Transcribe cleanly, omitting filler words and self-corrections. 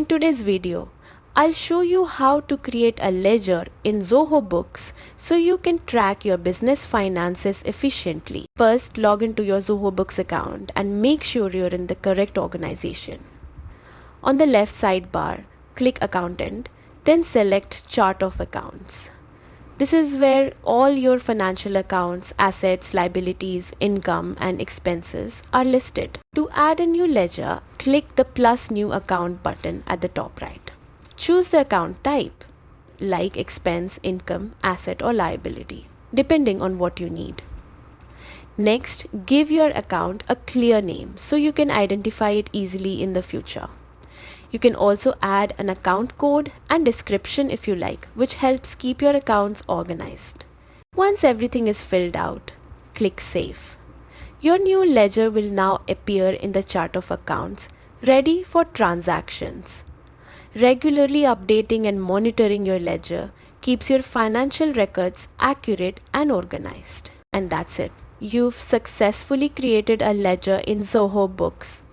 today's video, I'll show you how to create a ledger in Zoho Books so you can track your business finances efficiently. First, log into your Zoho Books account and make sure you're in the correct organization. On the left sidebar, click Accountant, then select Chart of Accounts. This is where all your financial accounts, assets, liabilities, income, and expenses are listed. To add a new ledger, click the plus new account button at the top right. Choose the account type, like expense, income, asset, or liability, depending on what you need. Next, give your account a clear name so you can identify it easily in the future. You can also add an account code and description if you like, which helps keep your accounts organized. Once everything is filled out, click Save. Your new ledger will now appear in the chart of accounts, ready for transactions. Regularly updating and monitoring your ledger keeps your financial records accurate and organized. And that's it. You've successfully created a ledger in Zoho Books.